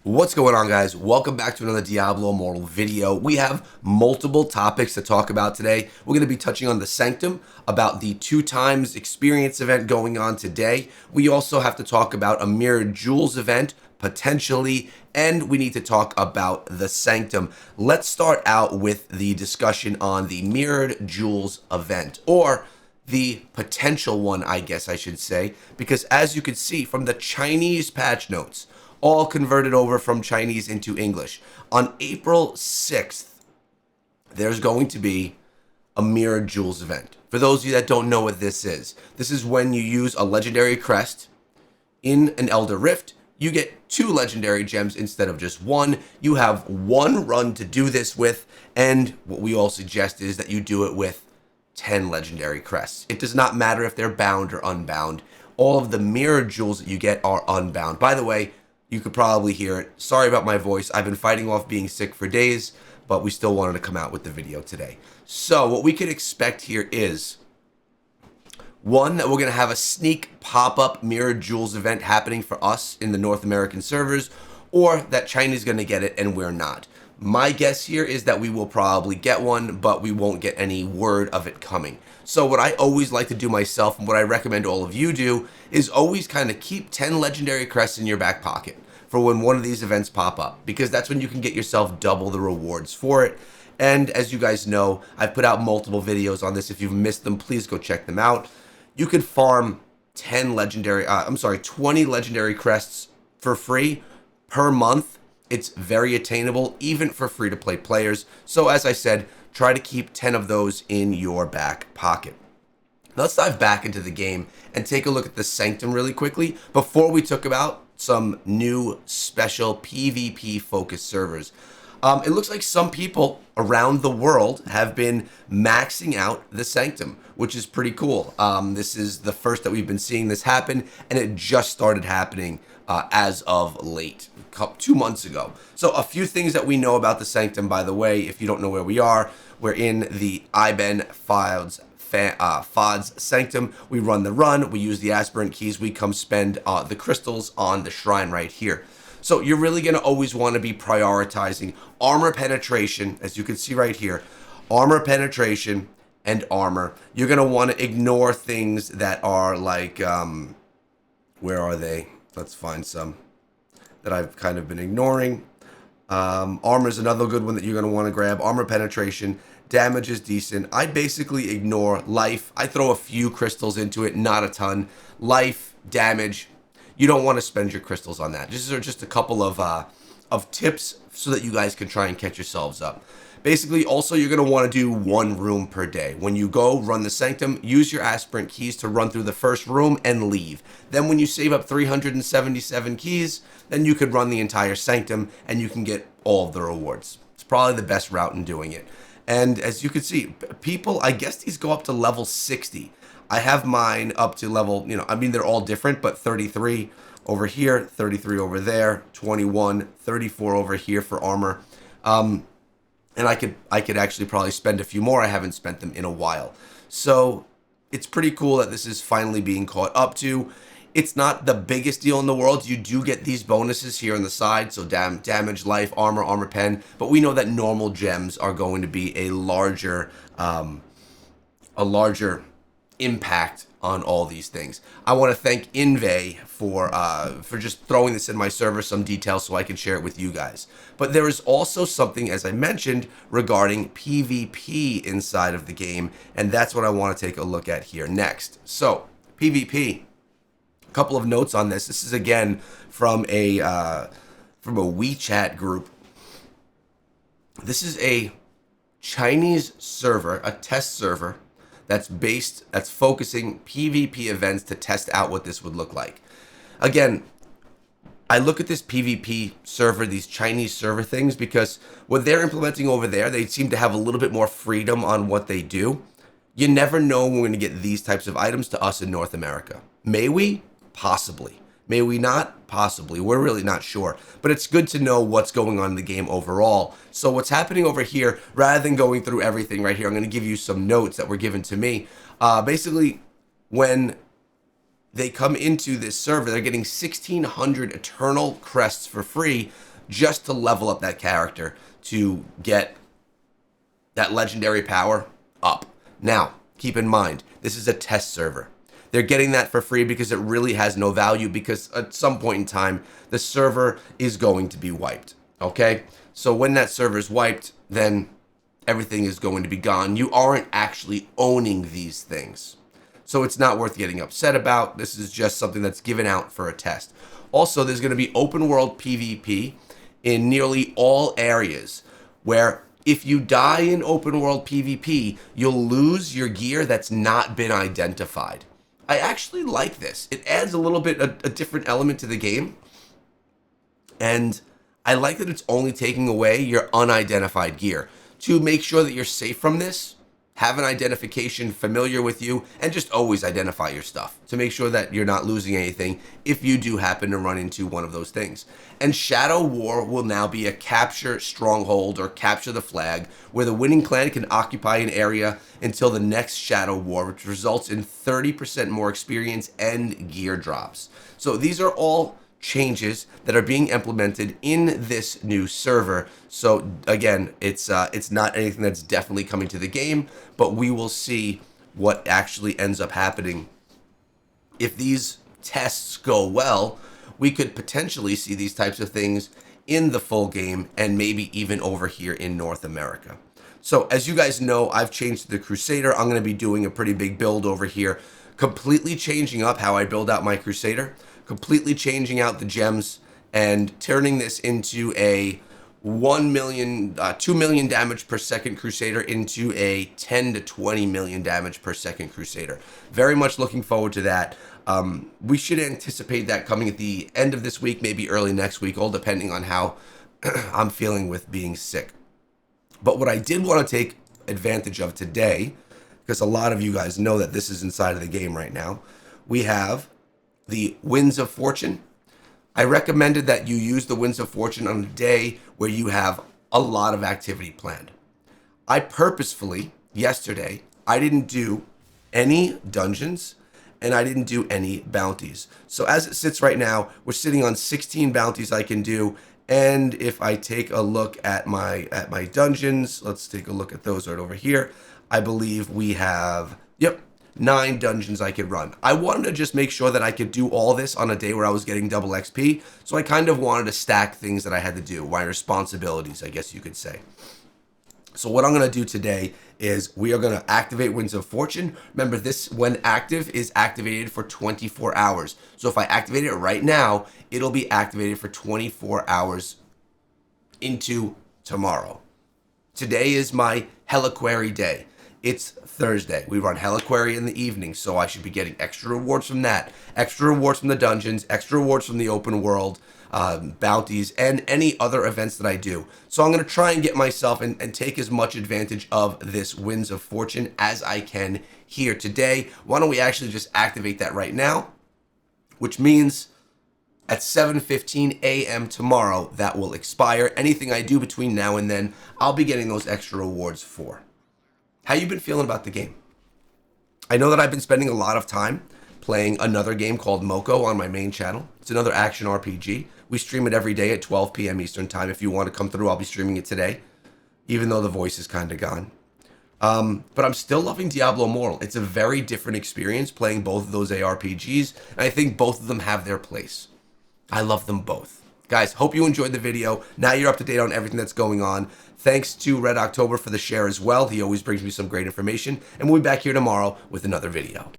What's going on, guys? Welcome back to another Diablo Immortal video. We have multiple topics to talk about today. We're going to be touching on the Sanctum, about the 2x experience event going on today. We also have to talk about a Mirrored Jewels event, potentially, and we need to talk about the Sanctum. Let's start out with the discussion on the Mirrored Jewels event, or the potential one, I guess I should say, because as you can see from the Chinese patch notes, all converted over from Chinese into English. On April 6th, there's going to be a Mirrored Jewels event. For those of you that don't know what this is when you use a legendary crest in an Elder Rift. You get 2 legendary gems instead of just 1. You have 1 run to do this with, and what we all suggest is that you do it with 10 legendary crests. It does not matter if they're bound or unbound. All of the Mirrored Jewels that you get are unbound. By the way, you could probably hear it. Sorry about my voice. I've been fighting off being sick for days, but we still wanted to come out with the video today. So what we can expect here is, one, that we're going to have a sneak pop-up Mirrored Jewels event happening for us in the North American servers, or that China's going to get it and we're not. My guess here is that we will probably get one, but we won't get any word of it coming. So what I always like to do myself, and what I recommend all of you do, is always kind of keep 10 legendary crests in your back pocket for when one of these events pop up, because that's when you can get yourself double the rewards for it. And as you guys know, I've put out multiple videos on this. If you've missed them, please go check them out. You could farm 20 legendary crests for free per month. It's very attainable, even for free-to-play players. So as I said, try to keep 10 of those in your back pocket. Now let's dive back into the game and take a look at the Sanctum really quickly before we talk about some new special PvP-focused servers. It looks like some people around the world have been maxing out the Sanctum, which is pretty cool. This is the first that we've been seeing this happen, and it just started happening as of late, 2 months ago. So a few things that we know about the Sanctum, by the way, if you don't know where we are, we're in the IBEN FOD's Sanctum. We run the run, we use the aspirant keys, we come spend the crystals on the shrine right here. So you're really going to always want to be prioritizing armor penetration, as you can see right here, armor penetration and armor. You're going to want to ignore things that are like, where are they? Let's find some that I've kind of been ignoring. Armor is another good one that you're going to want to grab. Armor penetration. Damage is decent. I basically ignore life. I throw a few crystals into it, not a ton. Life, damage. You don't want to spend your crystals on that. These are just a couple of tips so that you guys can try and catch yourselves up. Basically, also, you're going to want to do 1 room per day. When you go run the Sanctum, use your aspirant keys to run through the first room and leave. Then when you save up 377 keys, then you could run the entire Sanctum and you can get all of the rewards. It's probably the best route in doing it. And as you can see, people, I guess these go up to level 60. I have mine up to level, I mean, they're all different, but 33 over here, 33 over there, 21, 34 over here for armor. And I could actually probably spend a few more. I haven't spent them in a while. So it's pretty cool that this is finally being caught up to. It's not the biggest deal in the world. You do get these bonuses here on the side. So damage, life, armor pen. But we know that normal gems are going to be a larger impact on all these things. I want to thank Inve for just throwing this in my server, some details so I can share it with you guys. But there is also something, as I mentioned, regarding PvP inside of the game, and that's what I want to take a look at here next. So, PvP. A couple of notes on this. This is again from a WeChat group. This is a Chinese server, a test server that's focusing PvP events to test out what this would look like. Again, I look at this PvP server, these Chinese server things, because what they're implementing over there, they seem to have a little bit more freedom on what they do. You never know when we're going to get these types of items to us in North America. May we? Possibly. May we not? Possibly. We're really not sure. But it's good to know what's going on in the game overall. So what's happening over here, rather than going through everything right here, I'm going to give you some notes that were given to me. Basically, when they come into this server, they're getting 1,600 eternal crests for free just to level up that character to get that legendary power up. Now, keep in mind, this is a test server. They're getting that for free because it really has no value, because at some point in time, the server is going to be wiped, okay? So when that server is wiped, then everything is going to be gone. You aren't actually owning these things. So it's not worth getting upset about. This is just something that's given out for a test. Also, there's going to be open world PvP in nearly all areas, where if you die in open world PvP, you'll lose your gear that's not been identified. I actually like this. It adds a little bit, a different element to the game. And I like that it's only taking away your unidentified gear. To make sure that you're safe from this, have an identification familiar with you, and just always identify your stuff to make sure that you're not losing anything if you do happen to run into one of those things. And Shadow War will now be a capture stronghold or capture the flag, where the winning clan can occupy an area until the next Shadow War, which results in 30% more experience and gear drops. So these are all changes that are being implemented in this new server. So again, it's not anything that's definitely coming to the game, but we will see what actually ends up happening. If these tests go well, we could potentially see these types of things in the full game, and maybe even over here in North America. So as you guys know, I've changed to the Crusader. I'm going to be doing a pretty big build over here, completely changing up how I build out my Crusader, completely changing out the gems, and turning this into a 2 million damage per second Crusader into a 10 to 20 million damage per second Crusader. Very much looking forward to that. We should anticipate that coming at the end of this week, maybe early next week, all depending on how I'm feeling with being sick. But what I did want to take advantage of today, because a lot of you guys know that this is inside of the game right now, we have the Winds of Fortune. I recommended that you use the Winds of Fortune on a day where you have a lot of activity planned. I purposefully, yesterday, I didn't do any dungeons and I didn't do any bounties. So as it sits right now, we're sitting on 16 bounties I can do. And if I take a look at my dungeons, let's take a look at those right over here. I believe we have, 9 dungeons I could run. I wanted to just make sure that I could do all this on a day where I was getting double XP. So I kind of wanted to stack things that I had to do, my responsibilities, I guess you could say. So what I'm going to do today is we are going to activate Winds of Fortune. Remember, this, when active, is activated for 24 hours. So if I activate it right now, it'll be activated for 24 hours into tomorrow. Today is my Heliquary day. It's Thursday. We run Heliquary in the evening, so I should be getting extra rewards from that, extra rewards from the dungeons, extra rewards from the open world, bounties, and any other events that I do. So I'm going to try and get myself and take as much advantage of this Winds of Fortune as I can here today. Why don't we actually just activate that right now, which means at 7:15 a.m. tomorrow, that will expire. Anything I do between now and then, I'll be getting those extra rewards for. How you been feeling about the game? I know that I've been spending a lot of time playing another game called Moko on my main channel. It's another action RPG. We stream it every day at 12 p.m. Eastern time. If you want to come through, I'll be streaming it today, even though the voice is kind of gone. But I'm still loving Diablo Immortal. It's a very different experience playing both of those ARPGs, and I think both of them have their place. I love them both. Guys, hope you enjoyed the video. Now you're up to date on everything that's going on. Thanks to Red October for the share as well. He always brings me some great information. And we'll be back here tomorrow with another video.